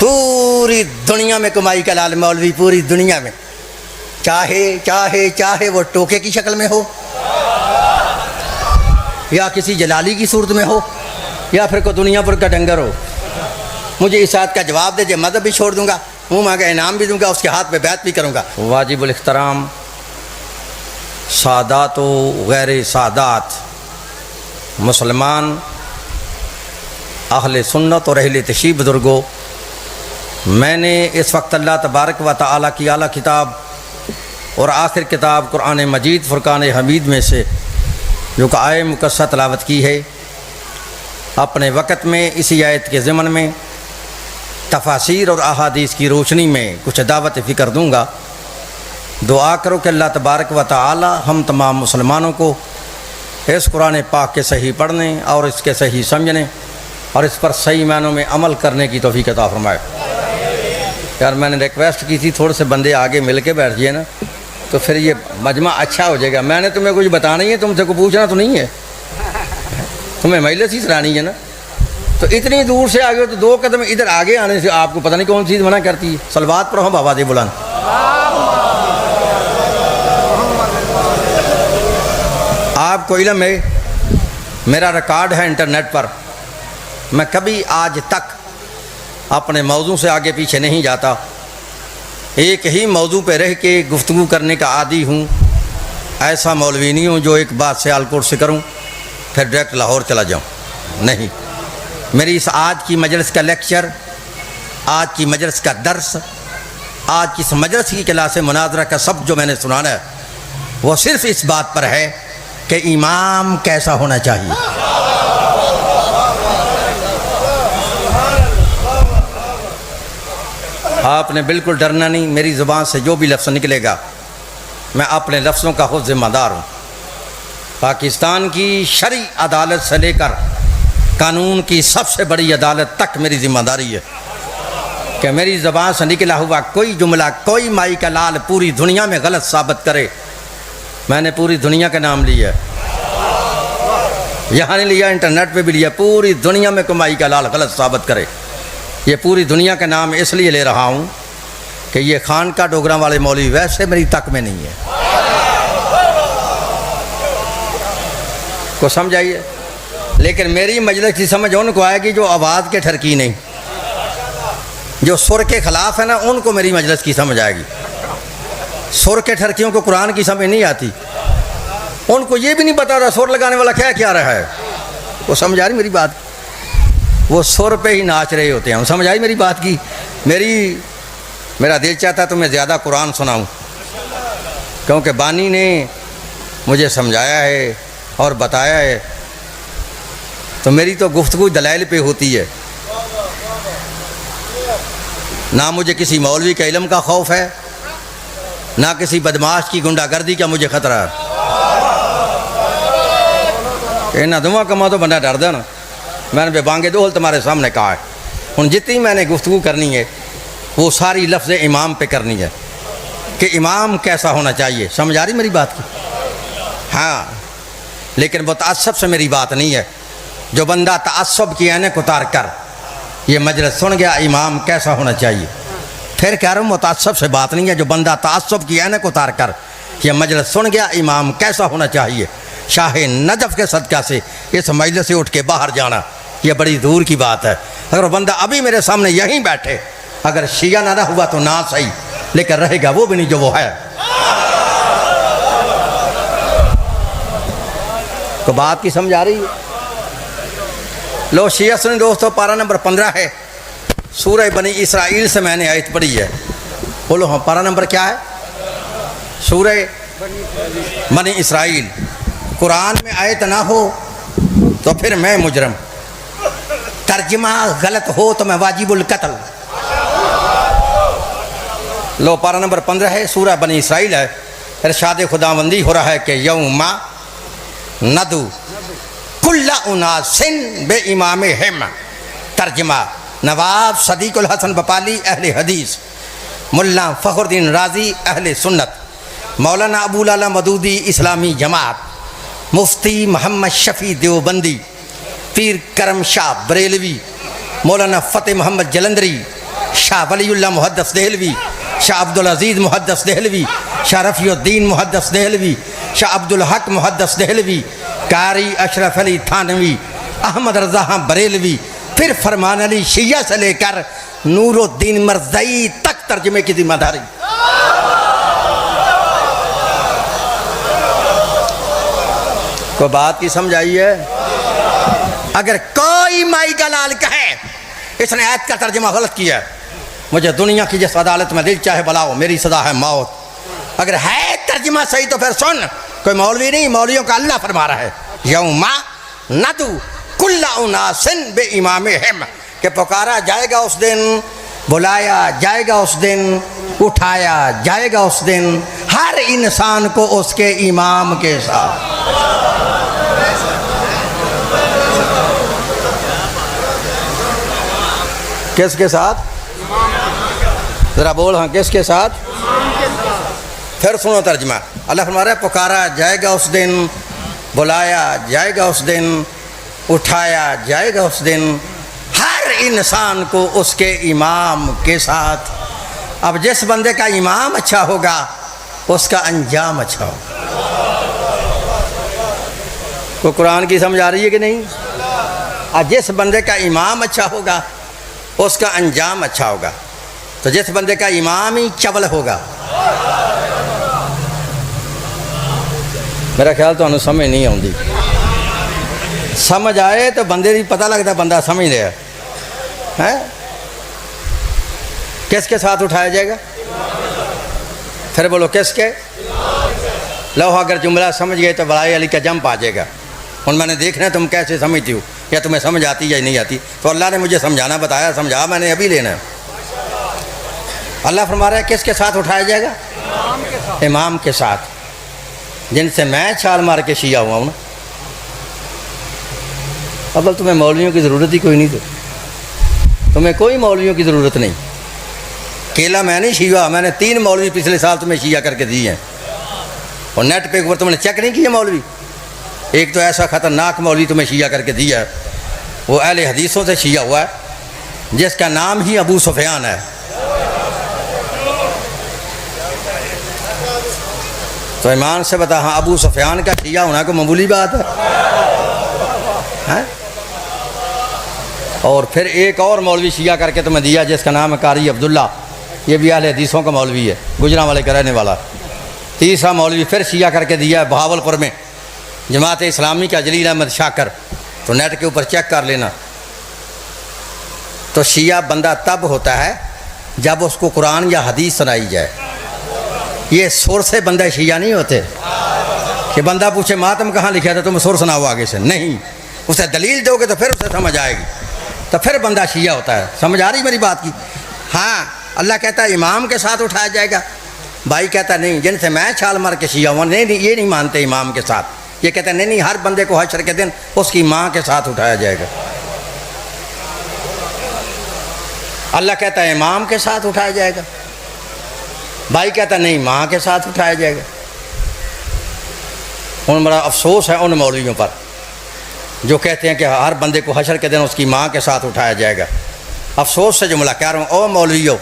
पूरी दुनिया में कमाई का लाल मौलवी, पूरी दुनिया में, चाहे चाहे चाहे वो टोके की शक्ल में हो या किसी जलाली की सूरत में हो या फिर कोई दुनिया पर का डंगर हो, मुझे इस बात का जवाब दे, मज़हब भी छोड़ दूंगा, मुँह मांगा इनाम भी दूंगा, उसके हाथ पे बैत भी करूंगा। वाजिबुल इख्तराम सादात व गैर सादात मुसलमान अहले सुन्नत और अहले तशरीफ़ बुज़ुर्गों, मैंने इस वक्त अल्लाह तबारक व तआला की आला किताब और आखिर किताब कुरान मजीद फ़ुरक़ान हमीद में से जो कि आय मुकस्सा तलावत की है, अपने वक़्त में इसी आयत के ज़िमन में तफासीर और अहादीस की रोशनी में कुछ दावत फ़िक्र दूँगा। दुआ करो कि अल्लाह तबारक व तआला हम तमाम मुसलमानों को इस कुरान पाक के सही पढ़ने और इसके सही समझने और इस पर सही मानों में अमल करने की तौफीक अता फरमाए। यार मैंने रिक्वेस्ट की थी थोड़े से बंदे आगे मिल के बैठ जाइए ना, तो फिर ये मजमा अच्छा हो जाएगा। मैंने तुम्हें कुछ बताना ही है, तुमसे को पूछना तो नहीं है, तुम्हें मजलिस ही सराहनी है ना। तो इतनी दूर से आगे हो तो 2 कदम इधर आगे आने से आपको पता नहीं कौन चीज़ मना करती है। सलवात पढ़ो हम आवाज़ बुलंद। आपको इल्म है, मेरा रिकॉर्ड है इंटरनेट पर, मैं कभी आज तक अपने मौजू से आगे पीछे नहीं जाता, एक ही मौजू पे रह के गुफ्तगू करने का आदी हूँ। ऐसा मौलवी नहीं हूँ जो एक बात से आलकोट से करूँ फिर डायरेक्ट लाहौर चला जाऊँ, नहीं। मेरी इस आज की मजलिस का लेक्चर, आज की मजलिस का दर्स, आज की इस मजलिस की क्लास मुनाजरा का सब जो मैंने सुनाना है वो सिर्फ इस बात पर है कि इमाम कैसा होना चाहिए। आपने बिल्कुल डरना नहीं, मेरी ज़ुबान से जो भी लफ्ज़ निकलेगा मैं अपने लफ्ज़ों का खुद ज़िम्मेदार हूँ। पाकिस्तान की शरई अदालत से लेकर कानून की सबसे बड़ी अदालत तक मेरी ज़िम्मेदारी है कि मेरी ज़ुबान से निकला हुआ कोई जुमला, कोई माई का लाल पूरी दुनिया में गलत साबित करे। मैंने पूरी दुनिया का नाम लिया, यहाँ नहीं लिया, इंटरनेट पे भी लिया, पूरी दुनिया में कोई माई का लाल गलत साबित करे। ये पूरी दुनिया का नाम इसलिए ले रहा हूँ कि ये खान का डोगरा वाले मौलवी वैसे मेरी तक में नहीं है, को समझाइए। लेकिन मेरी मजलिस की समझ उनको आएगी जो आवाज़ के ठरकी नहीं, जो सुर के ख़िलाफ़ है ना, उनको मेरी मजलिस की समझ आएगी। सुर के ठरकियों को कुरान की समझ नहीं आती, उनको ये भी नहीं पता रहा सुर लगाने वाला क्या क्या रहा है, वो समझ आ रही मेरी बात। वो सुर पे ही नाच रहे होते हैं, समझ आई मेरी बात की। मेरा दिल चाहता तो मैं ज़्यादा कुरान सुनाऊं, क्योंकि बानी ने मुझे समझाया है और बताया है, तो मेरी तो गुफ्तगू दलाइल पे होती है। ना मुझे किसी मौलवी के इल्म का खौफ है, ना किसी बदमाश की गुंडागर्दी का मुझे ख़तरा है। इन्ना दुआ कमा तो बंदा डरदा ना। मैंने बेबांगे दोहल तुम्हारे सामने कहा है, हूँ जितनी मैंने गुफ्तगू करनी है वो सारी लफ्ज़ इमाम पे करनी है कि इमाम कैसा होना चाहिए। समझ आ रही मेरी बात की? हाँ, लेकिन वो तअस्सुब से मेरी बात नहीं है। जो बंदा तअस्सुब की ऐनक उतार कर ये मजलिस सुन गया इमाम कैसा होना चाहिए, फिर कह रहा हूँ मुतअस्सिब से बात नहीं है। जो बंदा तअस्सुब की ऐनक उतार कर ये मजलिस सुन गया इमाम कैसा होना चाहिए, शाह नजफ़ के सदका से इस मजलिस से उठ के बाहर जाना ये बड़ी दूर की बात है। अगर बंदा अभी मेरे सामने यहीं बैठे, अगर शिया ना हुआ तो ना सही, लेकिन रहेगा वो भी नहीं जो वो है। तो बात की समझ आ रही है? लो शिया सुन दोस्तों, पारा नंबर 15 है, सूरह बनी इसराइल से मैंने आयत पढ़ी है। बोलो हाँ, पारा नंबर क्या है? सूरह बनी इसराइल। कुरान में आयत ना हो तो फिर मैं मुजरम, तर्जमा गलत हो तो मैं वाजिबुल कत्ल। लो पारा नंबर 15 है, सूरह बनी इसराइल है। इरशाद खुदाबंदी हो रहा है कि यौमा नदू कुल्ला उनासिन बे इमाम हिम। तर्जमा नवाब सदीकुल हसन बपाली अहले हदीस, मुल्ला फ़खरुद्दीन राजी अहले सुन्नत, मौलाना अबुल आला मदूदी इस्लामी जमात, मुफ्ती मोहम्मद शफ़ी देवबंदी, पीर करम शाह बरेलवी, मौलाना फ़तेह मोहम्मद जलंधरी, शाह वलीउल्लाह मुहद्दिस देहलवी, शाह अब्दुल अजीज़ मुहद्दिस देहलवी, शाह रफ़ीउद्दीन मुहद्दिस देहलवी, शाह अब्दुल हक मुहद्दिस देहलवी, कारी अशरफ अली थानवी, अहमद रज़ा खां बरेलवी, फिर फरमान अली शिया से लेकर नूरुद्दीन मरज़ई तक तर्जुमे की जिम्मेदारी। कोई बात की समझ आई है? अगर कोई माई का लाल कहे इसने आयत का तर्जुमा गलत किया, मुझे दुनिया की जिस अदालत में दिल चाहे बुलाओ, मेरी सजा है मौत। अगर है तर्जुमा सही तो फिर सुन, कोई मौलवी नहीं, मौलवियों का अल्लाह फरमा रहा है यौमा नदू कुल्ला उनासिन बे इमामिहिम, कि पुकारा जाएगा उस दिन, बुलाया जाएगा उस दिन, उठाया जाएगा उस दिन हर इंसान को उसके इमाम के साथ। किसके साथ? जरा बोल, हाँ किसके साथ? फिर सुनो तर्जमा। अल्लाह फरमा रहा है पुकारा जाएगा उस दिन, बुलाया जाएगा उस दिन, उठाया जाएगा उस दिन हर इंसान को उसके इमाम के साथ। अब जिस बंदे का इमाम अच्छा होगा उसका अंजाम अच्छा होगा। को कुरान की समझ आ रही है कि नहीं? और जिस बंदे का इमाम अच्छा होगा उसका अंजाम अच्छा होगा। तो जिस बंदे का इमाम ही चवल होगा, मेरा ख्याल तो समझ नहीं आती। समझ आए तो बंदे नहीं पता लगता बंदा समझ रहा है। किसके साथ उठाया जाएगा? फिर बोलो किसके? लो अगर जुमला समझ गए तो बड़ाई अली का जंप आ जाएगा। और मैंने देखना है तुम कैसे समझती हो, या तुम्हें समझ आती है या नहीं आती। तो अल्लाह ने मुझे समझाना बताया, समझा मैंने अभी लेना है। अल्लाह फरमा रहा है किसके साथ उठाया जाएगा? इमाम के साथ, जिनसे मैं छाल मार के शिया हुआ हूँ ना। अब तुम्हें मौलवियों की ज़रूरत ही कोई नहीं, तो तुम्हें कोई मौलवियों की ज़रूरत नहीं। केला मैं नहीं शिया, मैंने 3 मौलवी पिछले साल तुम्हें शिया करके दिए हैं। और नेट पे ऊपर तुमने चेक नहीं किया मौलवी। एक तो ऐसा ख़तरनाक मौलवी तुम्हें शिया करके दिया है, वो अहले हदीसों से शिया हुआ है, जिसका नाम ही अबू सुफियान है। तो ईमान से बता, हाँ अबू सुफियान का शिया होना कोई मामूली बात है? और फिर एक और मौलवी शिया करके तुम्हें दिया जिसका नाम है कारी अब्दुल्ला, ये भी अहले हदीसों का मौलवी है, गुजरांवाले का रहने वाला। तीसरा मौलवी फिर शिया करके दिया है बहावलपुर में, जमात इस्लामी का जलील अहमद शाकर। तो नेट के ऊपर चेक कर लेना। तो शिया बंदा तब होता है जब उसको कुरान या हदीस सुनाई जाए। ये सुर से बंदे शिया नहीं होते कि बंदा पूछे मातम कहाँ लिखा था, तुम सुर सुनाओ आगे से। नहीं, उसे दलील दोगे तो फिर उसे समझ आएगी, तो फिर बंदा शिया होता है। समझ आ रही मेरी बात की? हाँ, अल्लाह कहता है इमाम के साथ उठाया जाएगा। भाई कहता नहीं, जिनसे मैं छाल मार के शिया हुआ, नहीं ये नहीं मानते इमाम के साथ। ये कहते हैं नहीं, हर बंदे को हशर के दिन उसकी माँ के साथ उठाया जाएगा। अल्लाह कहता है इमाम के साथ उठाया जाएगा, भाई कहता नहीं माँ के साथ उठाया जाएगा। उन बड़ा अफसोस है उन मौलवियों पर जो कहते हैं कि हर बंदे को हशर के दिन उसकी माँ के साथ उठाया जाएगा। अफसोस से जुमला कह रहा हूँ, ओ मौलवियों,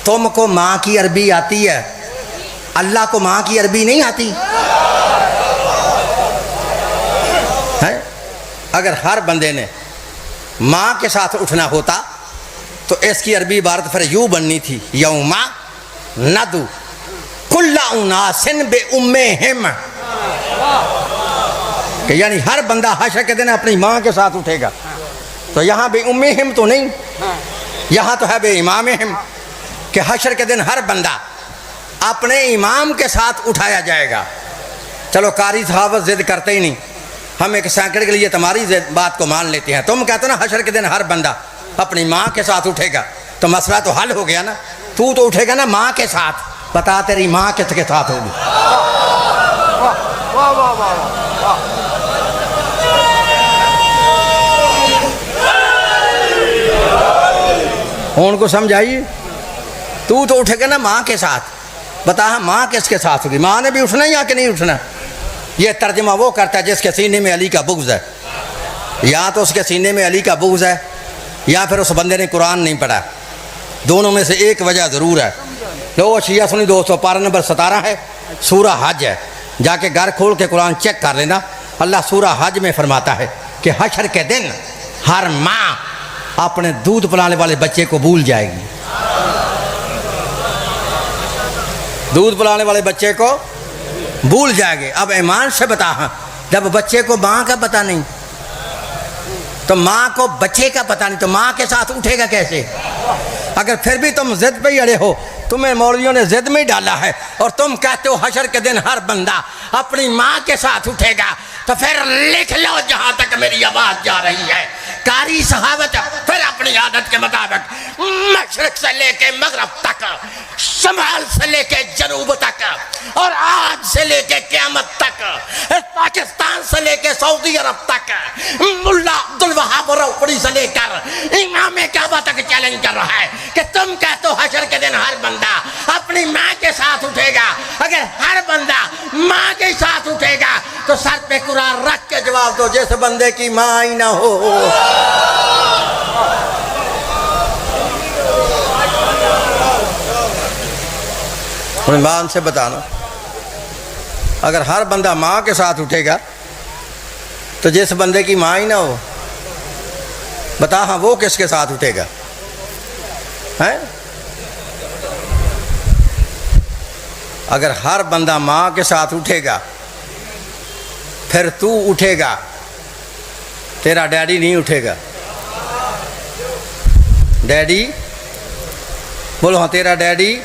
तुमको माँ की अरबी आती है, अल्लाह को माँ की अरबी नहीं आती है? अगर हर बंदे ने माँ के साथ उठना होता तो इसकी अरबी इबारत फिर यूँ बननी थी, यौमा नदू कुल्ला उनासिन बे उम्मिहिम, कि यानी हर बंदा हशर के दिन अपनी माँ के साथ उठेगा। तो यहाँ बे उम्मिहिम तो नहीं, यहाँ तो है बे इमामिहिम, कि हशर के दिन हर बंदा अपने इमाम के साथ उठाया जाएगा। चलो कारी साहब जिद करते ही नहीं, हम एक सैकड़े के लिए तुम्हारी बात को मान लेते हैं। तुम कहते ना हशर के दिन हर बंदा अपनी माँ के साथ उठेगा, तो मसला तो हल हो गया ना। तू तो उठेगा ना माँ के साथ, बता तेरी माँ किसके साथ होगी? उनको समझाइए। तू तो उठेगा ना माँ के साथ, बता हाँ माँ किसके साथ होगी? माँ ने भी उठना या कि नहीं उठना? ये तर्जमा वो करता है जिसके सीने में अली का बुग़्ज़ है। या तो उसके सीने में अली का बुग़्ज़ है, या फिर उस बंदे ने कुरान नहीं पढ़ा। दोनों में से एक वजह ज़रूर है। लो शिया सुनी दोस्तों, पारा नंबर 17 है, सूरा हज है। जाके घर खोल के कुरान चेक कर लेना। अल्लाह सूरा हज में फरमाता है कि हशर के दिन हर माँ अपने दूध पिलाने वाले बच्चे को भूल जाएगी। दूध पिलाने वाले बच्चे को भूल जाएंगे। अब ईमान से बता, हाँ, जब बच्चे को माँ का पता नहीं तो माँ को बच्चे का पता नहीं, तो माँ के साथ उठेगा कैसे? अगर फिर भी तुम जिद पे ही अड़े हो, तुम्हें मौलवियों ने जिद में ही डाला है और तुम कहते हो हशर के दिन हर बंदा अपनी माँ के साथ उठेगा, तो फिर लिख लो जहाँ तक मेरी आवाज़ जा रही है, कारी सहावत फिर अपनी आदत के मुताबिक मशरक से लेके मगरब तक, शमाल से लेके जनूब तक और आज से लेके क़यामत तक, पाकिस्तान से लेके सऊदी अरब तक, मुल्ला अब्दुल वहाब रौकड़ी से लेकर इमाम काबा तक चैलेंज कर रहा है कि तुम कहते हो हशर के दिन हर बंदा अपनी माँ के साथ उठेगा। अगर हर बंदा माँ के साथ उठेगा तो सर पे कुरान रख के जवाब दो, जिस बंदे की माँ ही ना हो। ईमान से बताना, अगर हर बंदा माँ के साथ उठेगा तो जिस बंदे की माँ ही ना हो, बता हाँ वो किसके साथ उठेगा? हैं? अगर हर बंदा माँ के साथ उठेगा फिर तू उठेगा, तेरा डैडी नहीं उठेगा। डैडी बोलो हाँ, तेरा डैडी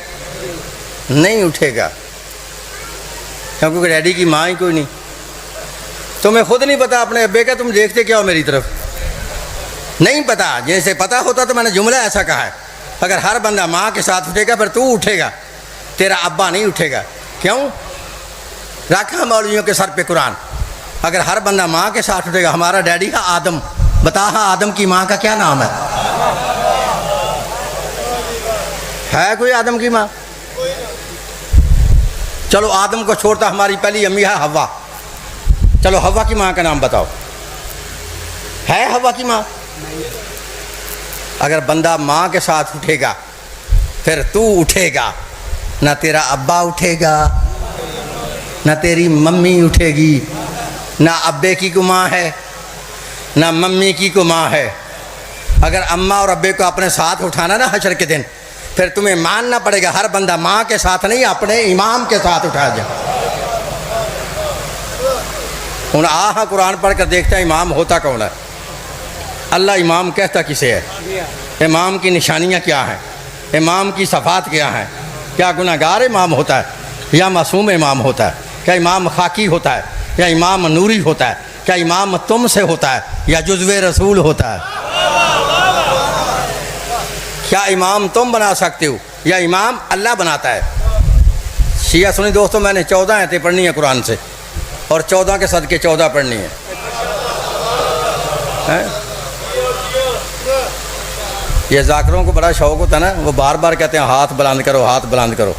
नहीं उठेगा, क्योंकि डैडी की माँ ही कोई नहीं। तुम्हें खुद नहीं पता अपने अब्बे का, तुम देखते क्या हो मेरी तरफ? नहीं पता। जैसे पता होता तो मैंने जुमला ऐसा कहा है, अगर हर बंदा माँ के साथ उठेगा फिर तू उठेगा, तेरा अब्बा नहीं उठेगा। क्यों? रखा मौलवियों के सर पे कुरान, अगर हर बंदा माँ के साथ उठेगा। हमारा डैडी है आदम, बता हाँ आदम की माँ का क्या नाम है कोई आदम की माँ? चलो आदम को छोड़ता, हमारी पहली अम्मी है हवा, चलो हवा की माँ का नाम बताओ, है हवा की माँ? अगर बंदा माँ के साथ उठेगा फिर तू उठेगा, ना तेरा अब्बा उठेगा, ना तेरी मम्मी उठेगी, ना अब्बे की को माँ है ना मम्मी की को माँ है। अगर अम्मा और अब्बे को अपने साथ उठाना ना हशर के दिन, फिर तुम्हें मानना पड़ेगा हर बंदा माँ के साथ नहीं अपने इमाम के साथ उठा जा। हूँ आह कुरान पढ़ कर देखता है इमाम होता कौन है? अल्लाह इमाम कहता किसे है? इमाम की निशानियाँ क्या हैं? इमाम की सफ़ात क्या हैं? क्या गुनाहगार इमाम होता है या मासूम इमाम होता है? क्या इमाम खाकी होता है या इमाम नूरी होता है? क्या इमाम तुम से होता है या जुज़्वे रसूल होता है? क्या इमाम तुम बना सकते हो या इमाम अल्लाह बनाता है? शिया सुनी दोस्तों, मैंने 14 आयतें पढ़नी है कुरान से और 14 के सदके 14 पढ़नी है। ये जाकरों को बड़ा शौक़ होता है ना, वो बार बार कहते हैं हाथ बुलंद करो, हाथ बुलंद करो,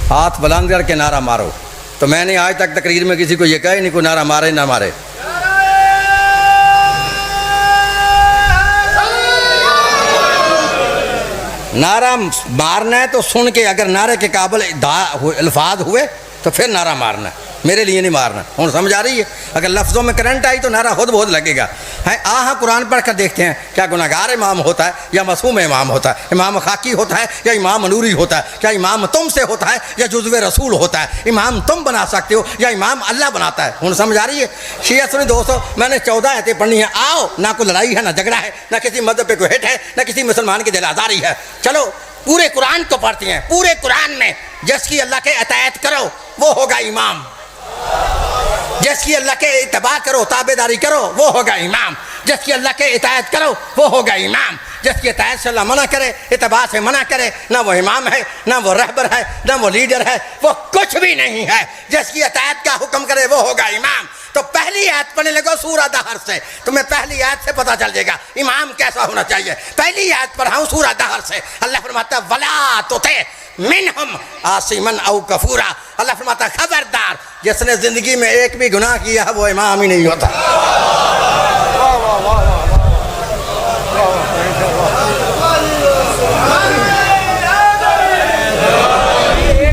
हाथ बुलंद करके नारा मारो। तो मैंने आज तक तकरीर में किसी को ये कहा ही नहीं कोई नारा मारे ना मारे। नारा मारना है तो सुन के, अगर नारे के काबिल अल्फाज हुए तो फिर नारा मारना, मेरे लिए नहीं मारना। हूँ समझ आ रही है? अगर लफ्ज़ों में करंट आई तो नारा खुद बहुत लगेगा। है आह कुरान पढ़ कर देखते हैं, क्या गुनाहगार इमाम होता है या मासूम इमाम होता है? इमाम खाकी होता है या इमाम नूरी होता है? क्या इमाम तुम से होता है या जुज़्वे रसूल होता है? इमाम तुम बना सकते हो या इमाम अल्लाह बनाता है? हूँ समझ आ रही है? शिया सुनी दोस्तों, मैंने 14 आयतें पढ़नी है। आओ, ना कोई लड़ाई है, ना झगड़ा है, ना किसी मदद पे कोई हिट है, ना किसी मुसलमान की दिल आज़ारी है। चलो पूरे कुरान को पढ़ते हैं। पूरे कुरान में जिसकी अल्लाह के अतायत करो वो होगा इमाम, जिसकी अल्लाह के इत्तबा करो, ताबेदारी करो, वो होगा इमाम। जिसकी अल्लाह के इतायत करो वो होगा इमाम। जिसकी इतायत से अल्लाह मना करे, इत्तबा से मना करे, ना वो इमाम है, ना वो रहबर है, ना वो लीडर है, वो कुछ भी नहीं है। जिसकी इतायत का हुक्म करे वो होगा इमाम। तो पहली आयत पढ़ने लगो सूरह दहर से, तुम्हें पहली आयत से पता चल जाएगा इमाम कैसा होना चाहिए। पहली आयत पढ़ाऊँ सूरह दहर से। अल्लाह फरमाता वला तुति मिनहुम आसिमन औ कफूरा। अल्लाह फरमाता खबरदार, जिसने ज़िंदगी में एक भी गुनाह किया है वो इमाम ही नहीं होता।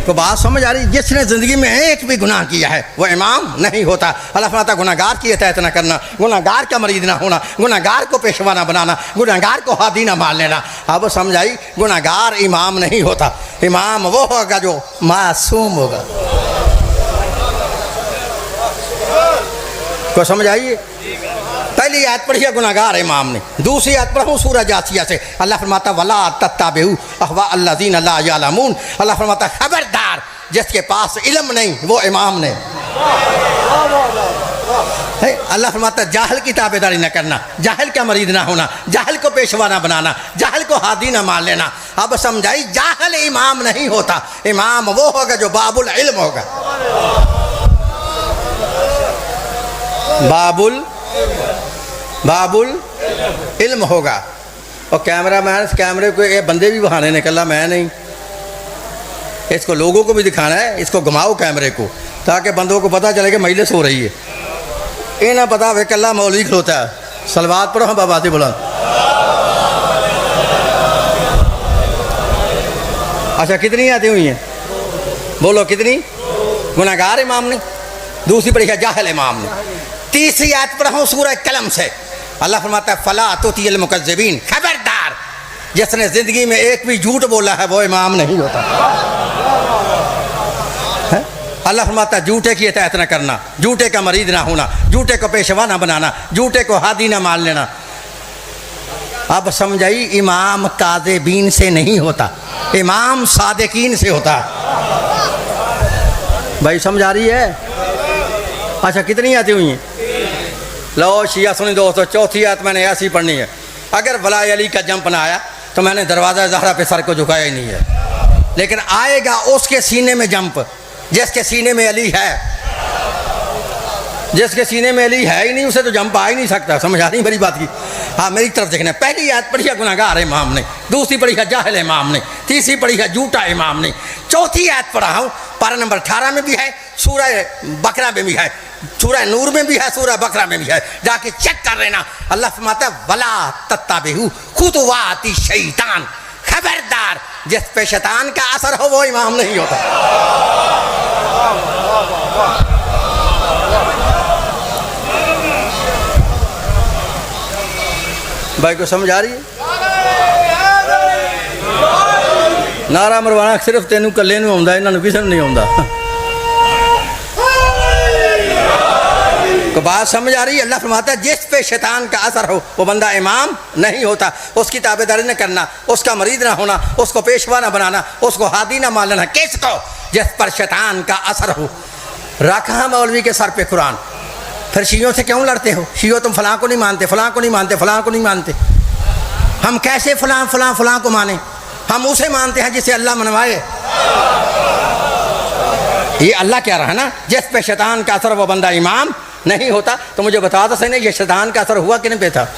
को बात समझ आ रही? जिसने ज़िंदगी में एक भी गुनाह किया है वो इमाम नहीं होता। अल्लाह फरमाता गुनाहगार की इताअत न करना, गुनाहगार का मरीद ना होना, गुनाहगार को पेशवा ना बनाना, गुनाहगार को हादी ना मान लेना। अब समझ आई, गुनाहगार इमाम नहीं होता। इमाम वो होगा जो मासूम होगा। को समझ आइए? पहली आयत पढ़ी है गुनाहगार इमाम ने, दूसरी आयत पढ़ूँ सूरह जासिया से। अल्लाह फरमाता वला तत्ताबिउ अहवा अल्लज़ीना ला यअलमून। अल्लाह फरमाता खबरदार जिसके पास इल्म नहीं वो इमाम ने। अल्लाह फरमाता जाहिल की ताबेदारी न करना, जाहिल का मरीद ना होना, जाहिल को पेशवा ना बनाना, जाहिल को हादी ना मान लेना। अब समझाई, जाहिल इमाम नहीं होता। इमाम वो होगा जो बाबुल इल्म होगा। बाबुल इल्म होगा। और कैमरा मैन कैमरे को ये बंदे भी बहाने निकला, मैं नहीं, इसको लोगों को भी दिखाना है। इसको घुमाओ कैमरे को ताकि बंदों को पता चले कि मजलिस हो रही है। ये ना पता वे कल्ला मौलवी खलोता है। सलवात पढ़ो हम बाबा से बोला। अच्छा कितनी आती हुई हैं? बोलो कितनी? गुनाहगार इमाम ने, दूसरी पढ़ी है जाहिल इमाम ने, तीसरी आयत पढ़ो सूरह कलम से। अल्लाह फरमाता है फला तुतिल मुकज़्ज़िबीन। खबरदार जिसने ज़िंदगी में एक भी झूठ बोला है वो इमाम नहीं होता। अल्लाह फरमाता है झूठे की इताअत न करना, झूठे का मरीद ना होना, झूठे को पेशवा ना बनाना, झूठे को हादी ना मान लेना। अब समझाई, इमाम काज़िबीन से नहीं होता, इमाम सादिकीन से होता। भाई समझ आ रही है? अच्छा कितनी आती हुई हैं? लो शिया सुनी दोस्तों, चौथी आयत मैंने ऐसी पढ़नी है। अगर वलाय अली का जंप ना आया तो मैंने दरवाज़ा ज़हरा पे सर को झुकाया ही नहीं है। लेकिन आएगा उसके सीने में जंप जिसके सीने में अली है। जिसके सीने में अली है ही नहीं उसे तो जंप आ ही नहीं सकता। समझ आ रही मेरी बात की? हाँ मेरी तरफ देखना। पहली आयत पढ़ी है गुनाहगार इमाम ने, दूसरी पढ़ी है जाहिल इमाम ने, तीसरी पढ़ी है झूठा इमाम ने, चौथी आयत पढ़ा हूँ पारा नंबर 18 में भी है, सूरह बकरा में भी है, सूरह नूर में भी है, सूरह बकरा में भी है। जाके चेक कर लेना। अल्लाह फरमाता है वला तत्ताबिउ खुतुवाति शैतान। खबरदार जिस पे शैतान का असर हो वो इमाम नहीं होता। भाई को समझ आ रही है? नारा मरवाना सिर्फ तेनू कल्ले नूं आउंदा, इन्हां नूं किसे नूं नहीं आउंदा। तो बात समझ आ रही है? अल्लाह फरमाता है जिस पे शैतान का असर हो वो बंदा इमाम नहीं होता। उसकी ताबेदारी न करना, उसका मरीद ना होना, उसको पेशवा ना बनाना, उसको हादी ना मान लेना। किसको? जिस पर शैतान का असर हो। रखा मौलवी के सर पे कुरान। फिर शियों से क्यों लड़ते हो? शियो तुम फलां को नहीं मानते, फलां को नहीं मानते, फलां को नहीं मानते। हम कैसे फलां फलां फलां को माने? हम उसे मानते हैं जिसे अल्लाह मनवाए। ये अल्लाह कह रहा है ना जिस पे शैतान का असर वो बंदा इमाम नहीं होता। तो मुझे बता दो सही नहीं, ये शैतान का असर हुआ किन पे था?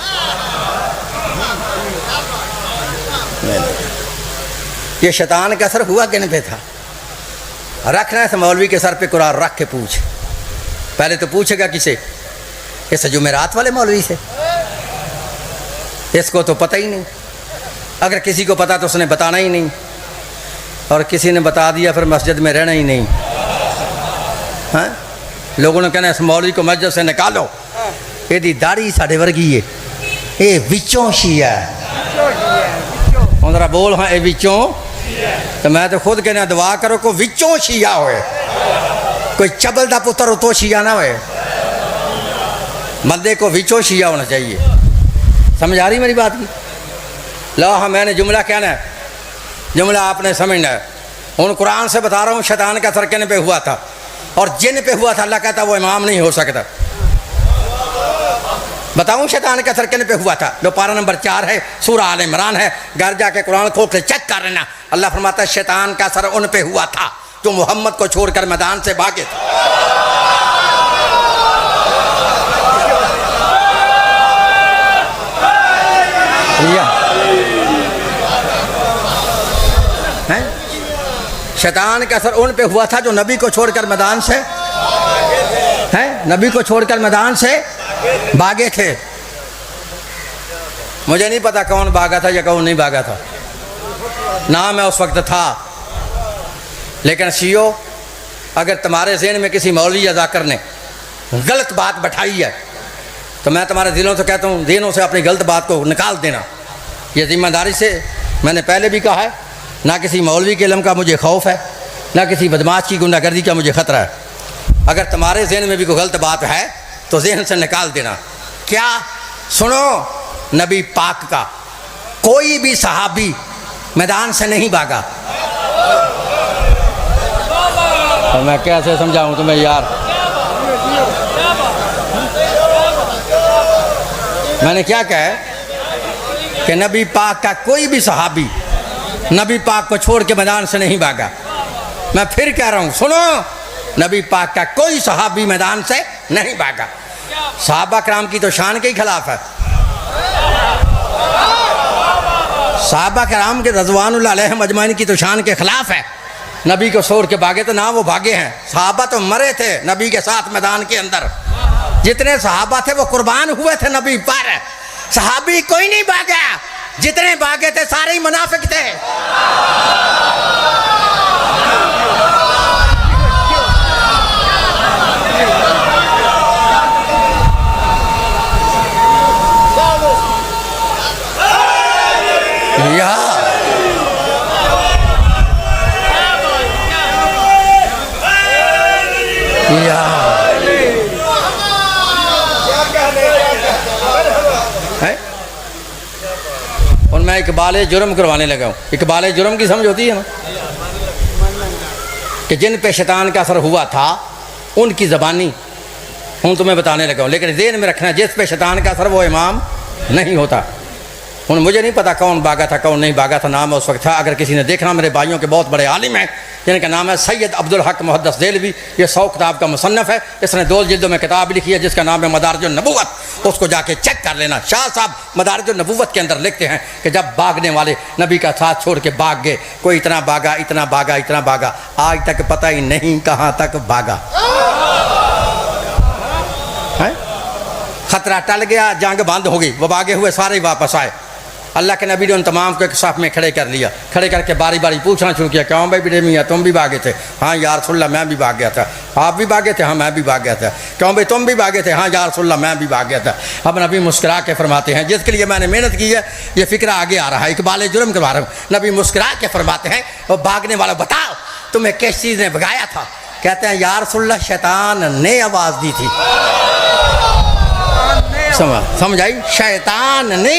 ये शैतान का असर हुआ किन पे था? रखना है मौलवी के सर पे कुरान रख के पूछ। पहले तो पूछेगा किसे? इस जुमेरात वाले मौलवी से। इसको तो पता ही नहीं। अगर किसी को पता तो उसने बताना ही नहीं, और किसी ने बता दिया फिर मस्जिद में रहना ही नहीं। हाँ, लोगों ने कहना इस मौलवी को मस्जिद से निकालो, यदि दाढ़ी साढ़े वर्गी है, ये विचों शिया जरा बोल। हाँ ये विचों। तो मैं तो खुद कहना दुआ करो को विचों शिया होए, कोई चबल का पुत्र तो शिया ना होए। बंदे को विचों शिया होना चाहिए। समझ आ रही मेरी बात की? लो हाँ मैंने जुमला कहना है, जुमला आपने समझना है। उन कुरान से बता रहा हूँ शैतान का असर किन पे हुआ था और जिन पे हुआ था। अल्लाह कहता वो इमाम नहीं हो सकता। बताऊँ शैतान का असर किन पे हुआ था? लो पारा नंबर 4 है, सूरह आल इमरान है, घर जाके कुरान खोल के चेक कर लेना। अल्लाह फरमाता है शैतान का असर उन पे हुआ था जो मोहम्मद को छोड़कर मैदान से भागे थे। शैतान का असर उन पे हुआ था जो नबी को छोड़कर मैदान से हैं, नबी को छोड़कर मैदान से भागे थे। मुझे नहीं पता कौन भागा था या कौन नहीं भागा था, ना मैं उस वक्त था। लेकिन शियो, अगर तुम्हारे ज़हन में किसी मौलवी या जाकर ने गलत बात बैठाई है तो मैं तुम्हारे दिलों से कहता हूँ, दिनों से अपनी गलत बात को निकाल देना। ये ज़िम्मेदारी से मैंने पहले भी कहा है, ना किसी मौलवी के इल्म का मुझे खौफ है, ना किसी बदमाश की गुंडागर्दी का मुझे ख़तरा है। अगर तुम्हारे जहन में भी कोई गलत बात है तो जहन से निकाल देना। क्या? सुनो, नबी पाक का कोई भी सहाबी मैदान से नहीं भागा। तो मैं कैसे समझाऊं तुम्हें यार? मैंने क्या कहा कि नबी पाक का कोई भी सहाबी नबी पाक को छोड़ के मैदान से नहीं भागा। मैं फिर कह रहा हूं, सुनो, नबी पाक का कोई सहाबी मैदान से नहीं भागा। सहाबा कराम की तो शान के ही खिलाफ है। सहाबा कराम के रज़वानुल्लाह अलैहिम अजमाइन की तो शान के खिलाफ है। नबी को छोड़ के भागे तो ना वो भागे हैं, सहाबा तो मरे थे नबी के साथ मैदान के अंदर। जितने सहाबा थे वो कुर्बान हुए थे नबी पर। सहाबी कोई नहीं भागा, जितने भागे थे सारे ही मुनाफिक थे। और मैं इकबाल जुर्म करवाने लगा हूँ। इकबाल जुर्म की समझ होती है ना, कि जिन पे शैतान का असर हुआ था उनकी ज़बानी हूँ तुम्हें बताने लगा हूँ। लेकिन ज़हन में रखना, जिस पे शैतान का असर वो इमाम नहीं होता। उन मुझे नहीं पता कौन भागा था कौन नहीं भागा था, नाम उस वक्त था। अगर किसी ने देखना, मेरे भाइयों के बहुत बड़े आलिम हैं जिनका नाम है सैयद अब्दुल हक मुहद्दिस देलवी। ये 100 किताब का मुसन्नफ़ है। इसने 2 जिल्दों में किताब लिखी है जिसका नाम है मदारिजुन नबुव्वत। उसको जाके चेक कर लेना। शाह साहब मदारिजुन नबुव्वत के अंदर लिखते हैं कि जब भागने वाले नबी का साथ छोड़ के भाग गए, कोई इतना भागा इतना भागा इतना भागा, आज तक पता ही नहीं कहाँ तक भागा है। खतरा टल गया, जंग बंद हो गई, वो भागे हुए सारे वापस आए। अल्लाह के नबी ने उन तमाम को एक साफ में खड़े कर लिया। खड़े करके बारी बारी पूछना शुरू किया, क्यों भाई बेटे मियाँ तुम भी भागे थे? हाँ या रसूलल्लाह मैं भी भाग गया था। आप भी भागे थे? हाँ मैं भी भाग गया था। क्यों भाई तुम भी भागे थे? हाँ या रसूलल्लाह मैं भी भाग गया था। अब नबी मुस्कुरा के फरमाते हैं, जिसके लिए मैंने मेहनत की है ये फ़िक्रा आगे आ रहा है, इकबाल जुर्म करवा रहा हूँ। नबी मुस्कुरा के फरमाते हैं, वो भागने वाला बताओ तुम्हें किस चीज़ ने भगाया था? कहते हैं या रसूलल्लाह शैतान ने आवाज़ दी थी। समझ आई? शैतान ने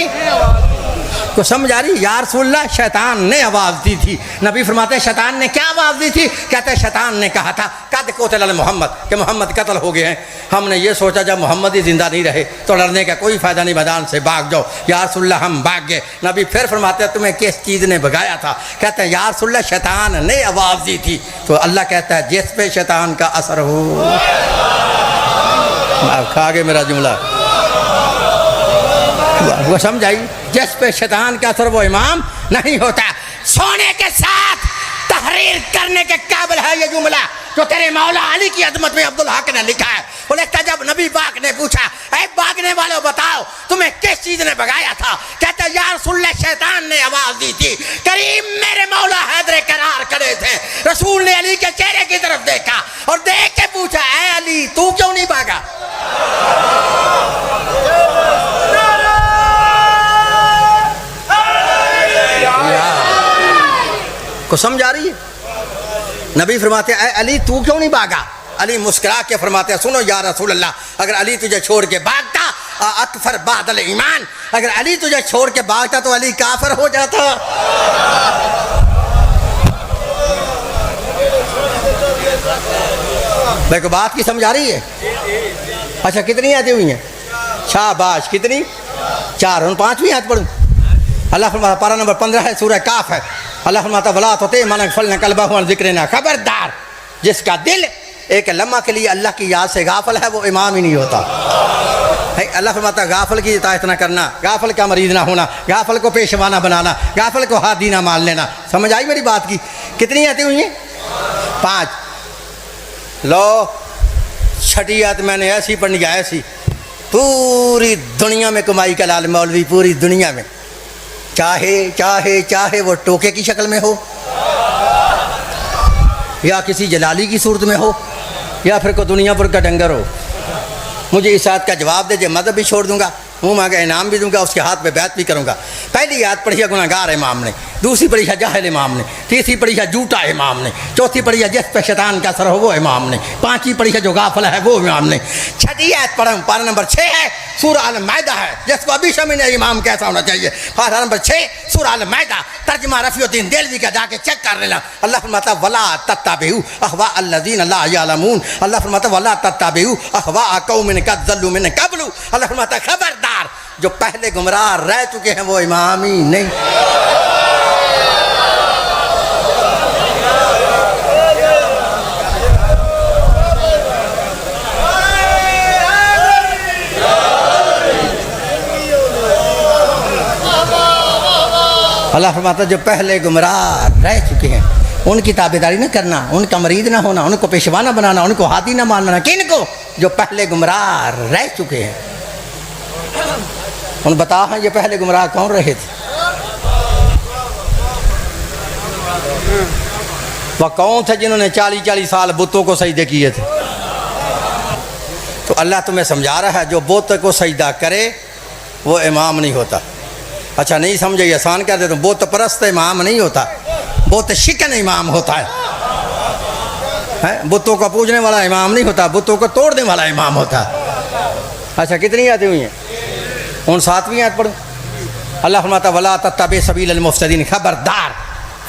को समझ आ रही? या रसूलल्लाह शैतान ने आवाज़ दी थी। नबी फरमाते हैं शैतान ने क्या आवाज़ दी थी? कहते हैं शैतान ने कहा था कद कोतल मोहम्मद, कि मोहम्मद कत्ल हो गए हैं। हमने ये सोचा जब मोहम्मद ही ज़िंदा नहीं रहे तो लड़ने का कोई फ़ायदा नहीं, मैदान से भाग जाओ। या रसूलल्लाह हम भाग गए। नबी फिर फरमाते हैं तुम्हें किस चीज़ ने भगाया था? कहते हैं या रसूलल्लाह शैतान ने आवाज़ दी थी। तो अल्लाह कहता है जिस पे शैतान का असर हो। आप खा गए मेरा जुमला, वो समझ आई? जिस पे शैतान का असर वो इमाम नहीं होता। सोने के साथ तहरीर करने के काबिल है ये जुमला जो तेरे मौला अली की अजमत में अब्दुल हक ने लिखा है। वो लिखता जब नबी पाक ने पूछा, ऐ भागने वालों बताओ तुम्हें किस चीज ने भगाया था? कहते या रसूलल्लाह शैतान ने आवाज दी थी। करीम मेरे मौला हैदर करार करे थे। रसूल ने अली के चेहरे की तरफ देखा और देख के पूछा, ऐ अली तू क्यों नहीं भागा? को समझ आ रही है? नबी फरमाते हैं अली तू क्यों नहीं भागा? अली मुस्कुरा के फरमाते हैं सुनो या रसूल अल्लाह, अगर अली तुझे छोड़ के भागता अकफर बादल ईमान, अगर अली तुझे छोड़ के भागता तो अली काफिर हो जाता। देखो बात की समझ आ रही है? अच्छा कितनी आती हुई हैं? शाबाश, कितनी? 4। उन 5वीं आयत पढ़ूं। अल्लाह फरमाता, पारा नंबर 15 है, सूरह काफ है। अल्लाह फरमाता वला तोते मन फल कल्बा जिक्र, खबरदार जिसका दिल एक लम्हा के लिए अल्लाह की याद से गाफल है वो इमाम ही नहीं होता। अल्लाह फरमाता गाफल की इताअत ना करना, गाफल का मरीज ना होना, गाफल को पेशवाना बनाना, गाफल को हाथ दीना मान लेना। समझ आई मेरी बात की? कितनी आती हुई हैं? 5। लो छठी आयत मैंने ऐसी पढ़नी है, ऐसी पूरी दुनिया में कमाई का लाल मौलवी, पूरी दुनिया में, चाहे चाहे चाहे वो टोके की शक्ल में हो, या किसी जलाली की सूरत में हो या फिर कोई दुनिया पर का डंगर हो। मुझे इस आयत का जवाब दे, जो मदहब भी छोड़ दूंगा, मुँह मांगा इनाम भी दूंगा, उसके हाथ में बैत भी करूंगा। पहली आयत पढ़ी है गुनाहगार इमाम ने, दूसरी पढ़ी है जाहिल इमाम ने, तीसरी पढ़ी है झूठा इमाम ने, चौथी पढ़ी है जिस पे शैतान का असर हो वो इमाम ने, पांचवी पढ़ी है जो गाफिल है वो इमाम ने, छठी आयत पढ़ा पारा नंबर 6 है, सूरह अल माइदा है, जिसको अभी समझ नहीं इमाम कैसा होना चाहिए। पारा नंबर 6 सूरह अल माइदा, तर्जुमा रफ़ीउद्दीन देलवी का जाके चेक कर लेना। अल्लाह फरमाता वला तत्ताबिउ अहवा अल्लज़ीना ला यअलमून, अल्लाह फरमाता वला तत्ताबिउ अहवा कौमिन कज़्ज़लू मिन क़ब्लु, अल्लाह फरमाता खबरदार जो पहले गुमराह रह चुके हैं वो इमाम ही नहीं। अल्लाह फरमाता जो पहले गुमराह रह चुके हैं उनकी ताबेदारी न करना, उनका मरीद ना होना, उनको पेशवा न बनाना, उनको हादी न मानना। किनको? जो पहले गुमराह रह चुके हैं। उन बता हैं ये पहले गुमराह कौन रहे थे? वह कौन थे जिन्होंने 40-40 साल बुतों को सजदे किए थे? तो अल्लाह तुम्हें समझा रहा है जो बुत को सजदा करे वो इमाम नहीं होता। अच्छा नहीं समझे, आसान कर दे तो बुत परस्त इमाम नहीं होता, बुत शिकन इमाम होता है। बुतों का पूजने वाला इमाम नहीं होता, बुतों को तोड़ने वाला इमाम होता है। अच्छा कितनी आती हुई हैं? उन 7वीं आयत पढ़ो। अल्लाह फरमाता वला तत्तबि सबीलल मुफ्सिदीन, खबरदार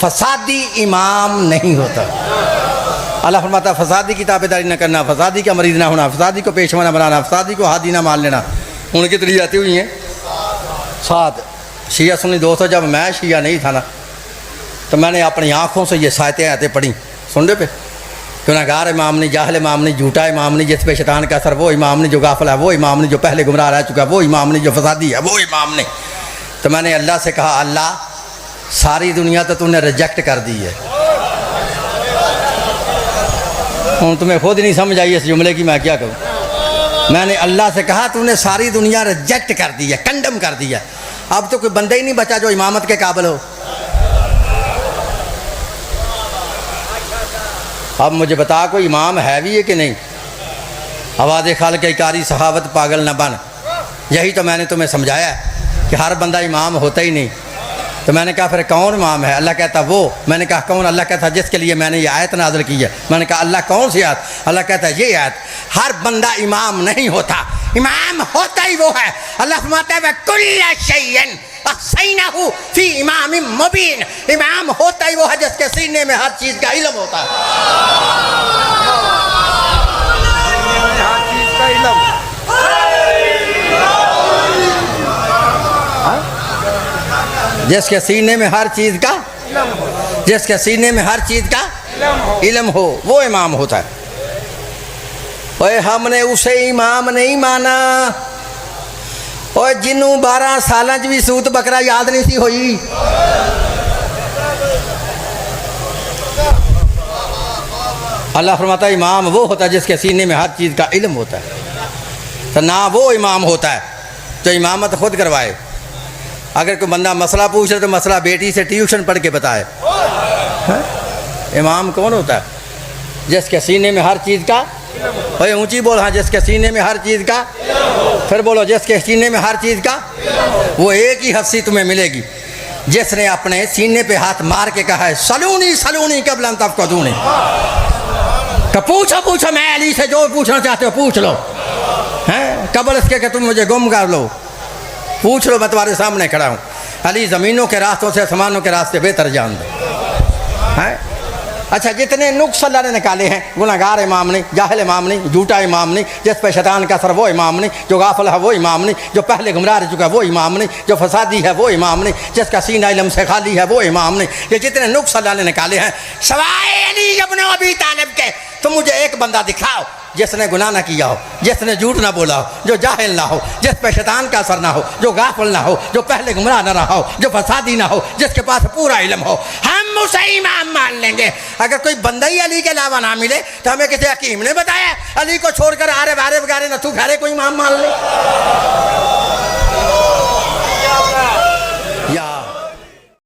फसादी इमाम नहीं होता। अल्लाह फरमाता फसादी की ताबेदारी न करना, फसादी का मरीद ना होना, फसादी को पेशवा न बनाना, फसादी को हादी ना मान लेना। उनकी कितनी आती हुई हैं? 7। शिया सुन्नी दोस्तों, जब मैं शिया नहीं था ना तो मैंने अपनी आँखों से ये आयतें पढ़ी। सुन रहे पे? गुनाहगार इमाम नहीं, जाहिल इमाम नहीं, झूठा इमाम नहीं, जिस पे शैतान का असर वो इमाम नहीं, जो गाफिल है वो इमाम नहीं, जो पहले गुमराह रह चुका है वो इमाम नहीं, जो फसादी है वो इमाम नहीं। तो मैंने अल्लाह से कहा अल्लाह सारी दुनिया तो तूने रिजेक्ट कर दी है। हूँ तुम्हें खुद नहीं समझ आई इस जुमले की, मैं क्या कहूँ। मैंने अल्लाह से कहा तूने सारी दुनिया रिजेक्ट कर दी है, कंडम कर दिया, अब तो कोई बंदा ही नहीं बचा जो इमामत के काबिल हो। अब मुझे बता कोई इमाम है भी है कि नहीं? आवाज़ खाल के कारी सहावत पागल न बन। यही तो मैंने तुम्हें समझाया कि हर बंदा इमाम होता ही नहीं। तो मैंने कहा फिर कौन इमाम है? अल्लाह कहता वो। मैंने कहा कौन? अल्लाह कहता जिसके लिए मैंने ये आयत नाज़िल की है। मैंने कहा अल्लाह कौन सी आयत? अल्लाह कहता ये आयत। हर बंदा इमाम नहीं होता, इमाम होता ही वो है। अल्लाह फरमाता है कुल्ल शैइन अहसैनाहु फी इमामिन मुबीन, इमाम होता ही वो है जिसके सीने में हर चीज़ का इल्म होता है। हर चीज़ का इल्म, जिसके सीने में हर चीज़ का, जिसके सीने में हर चीज़ का इल्म हो वो इमाम होता है। ओए हमने उसे इमाम नहीं माना, और जिन्हों 12 साल भी सूत बकरा याद नहीं सी हुई। अल्लाह फरमाता है इमाम वो होता है जिसके सीने में हर चीज़ का इल्म होता है। तो ना वो इमाम होता है जो इमामत खुद करवाए। अगर कोई बंदा मसला पूछ रहे तो मसला बेटी से ट्यूशन पढ़ के बताए। इमाम कौन होता है? जिसके सीने में हर चीज़ का, भाई ऊंची बोल, हाँ जिसके सीने में हर चीज़ का, फिर बोलो जिसके सीने में हर चीज़ का। वो एक ही हस्ती तुम्हें मिलेगी जिसने अपने सीने पे हाथ मार के कहा है सलूनी सलूनी कबलन तफक़दूनी, तो पूछो पूछो, मैं अली से जो पूछना चाहते हो पूछ लो, हैं कबल इसके कि तुम मुझे गुम कर लो, पूछ लो, मैं तुम्हारे सामने खड़ा हूँ। अली ज़मीनों के रास्तों से आसमानों के रास्ते बेहतर जान दो, हैं। अच्छा जितने नुक्स अल्लाह ने निकाले हैं, गुनाहगार इमाम नहीं, जाहिल इमाम नहीं, झूठा इमाम नहीं, जिस पर शैतान का असर वो इमाम नहीं, जो गाफिल है वो इमाम नहीं, जो पहले गुमराह रह चुका है वो इमाम नहीं, जो फसादी है वो इमाम नहीं, जिसका सीना इल्म से खाली है वो इमाम नहीं। ये जितने नुक्स अल्लाह ने निकाले हैं सवाए अली इब्न अबी तालिब के, तो मुझे एक बंदा दिखाओ जिसने गुनाह ना किया हो, जिसने झूठ ना बोला हो, जो जाहिल ना हो, जिस पर शैतान का असर ना हो, जो गाफिल ना हो, जो पहले गुमराह ना रहा हो, जो फसादी ना हो, जिसके पास पूरा इल्म हो, हम उसे इमाम मान लेंगे। अगर कोई बंदा ही अली के अलावा ना मिले तो हमें किसी हकीम ने बताया अली को छोड़कर आरे बारे वगैरह नथु खैरे कोई इमाम मान ले।